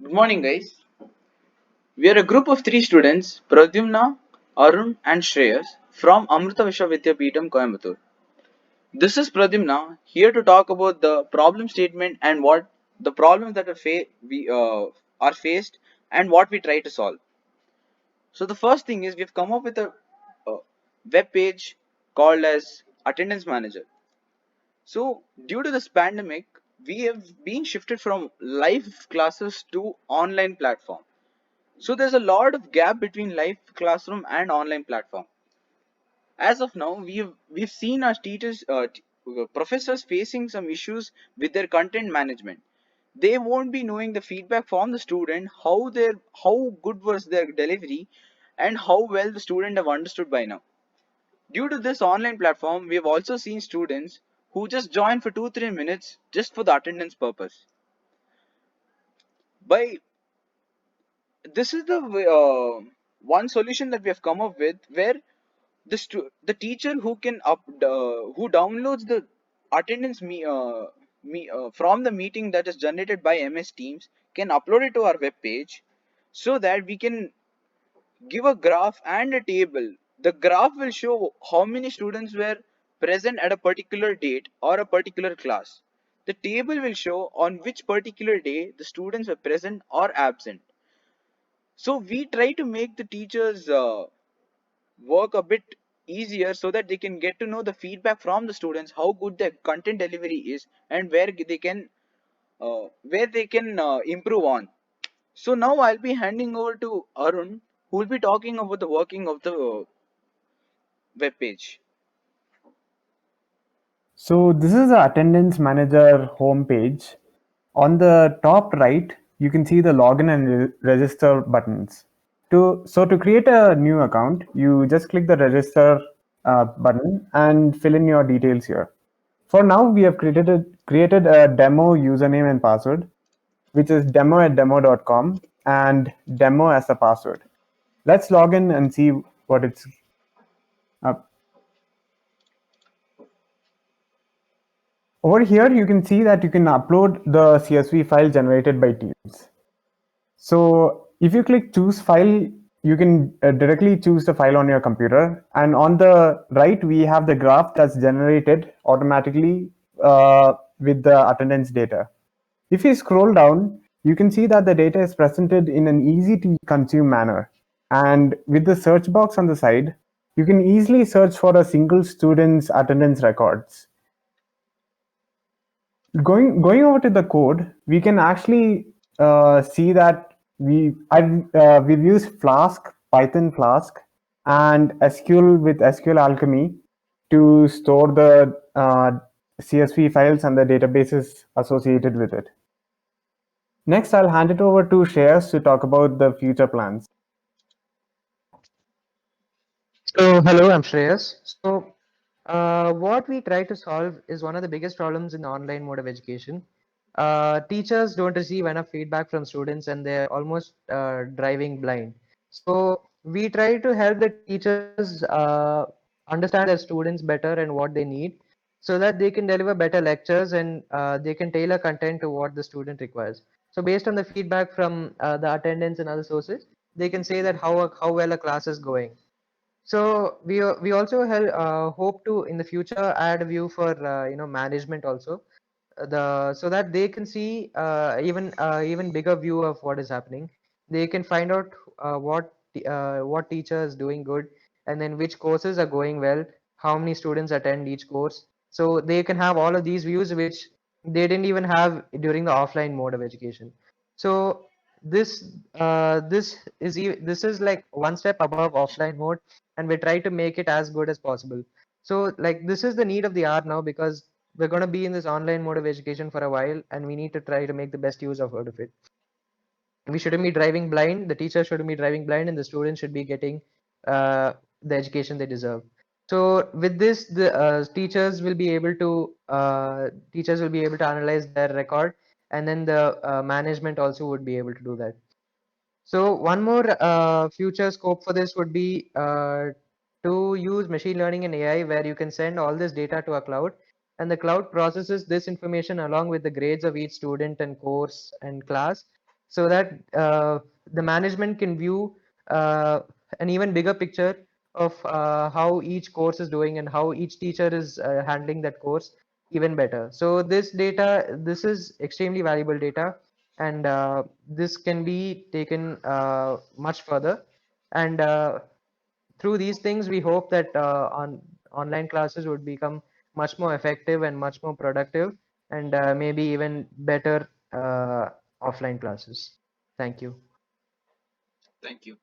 Good morning, guys. We are a group of three students, Pradhumna, Arun, and Shreyas from Amrita Vishwavidyapeetham, Coimbatore. This is Pradhumna here to talk about the problem statement and what the problems that we are faced and what we try to solve. So the first thing is we've come up with a web page called as Attendance Manager. So due to this pandemic, we have been shifted from live classes to online platform. So there's a lot of gap between live classroom and online platform. As of now, we've seen our professors facing some issues with their content management. They won't be knowing the feedback from the student, how good was their delivery, and how well the student have understood by now. Due to this online platform, we have also seen students who just join for 2-3 minutes just for the attendance purpose. By this is the one solution that we have come up with where the teacher who who downloads the attendance from the meeting that is generated by MS Teams can upload it to our web page so that we can give a graph and a table. The graph will show how many students were present at a particular date or a particular class. The table will show on which particular day the students were present or absent. So we try to make the teachers work a bit easier so that they can get to know the feedback from the students, how good their content delivery is, and where they can improve on. So now I'll be handing over to Arun, who will be talking about the working of the web page. So this is the attendance manager homepage. On the top right, you can see the login and register buttons. To create a new account, you just click the register button and fill in your details here. For now, we have created a demo username and password, which is demo@demo.com and demo as the password. Let's log in and see what it's up. Over here, you can see that you can upload the CSV file generated by Teams. So if you click choose file, you can directly choose the file on your computer. And on the right, we have the graph that's generated automatically with the attendance data. If you scroll down, you can see that the data is presented in an easy to consume manner. And with the search box on the side, you can easily search for a single student's attendance records. Going over to the code, we can actually see that we've used Flask, Python Flask, and SQL with SQL Alchemy to store the CSV files and the databases associated with it. Next, I'll hand it over to Shreyas to talk about the future plans. So, hello, I'm Shreyas. What we try to solve is one of the biggest problems in the online mode of education. Teachers don't receive enough feedback from students and they're almost driving blind. So, we try to help the teachers understand their students better and what they need so that they can deliver better lectures and they can tailor content to what the student requires. So, based on the feedback from the attendance and other sources, they can say that how well a class is going. So we also hope to in the future add a view for management also the so that they can see even bigger view of what is happening. They can find out what teacher is doing good and then which courses are going well, how many students attend each course. So they can have all of these views which they didn't even have during the offline mode of education. So this is like one step above offline mode and we try to make it as good as possible. So like this is the need of the hour now because we're going to be in this online mode of education for a while and we need to try to make the best use of it. We shouldn't be driving blind, the teacher shouldn't be driving blind, and the students should be getting the education they deserve. So with this, the teachers will be able to analyze their record, and then the management also would be able to do that. So one more future scope for this would be to use machine learning and AI, where you can send all this data to a cloud, and the cloud processes this information along with the grades of each student and course and class, so that the management can view an even bigger picture of how each course is doing and how each teacher is handling that course even better. So this is extremely valuable data, and this can be taken much further. And through these things, we hope that online classes would become much more effective and much more productive, and maybe even better offline classes. Thank you. Thank you.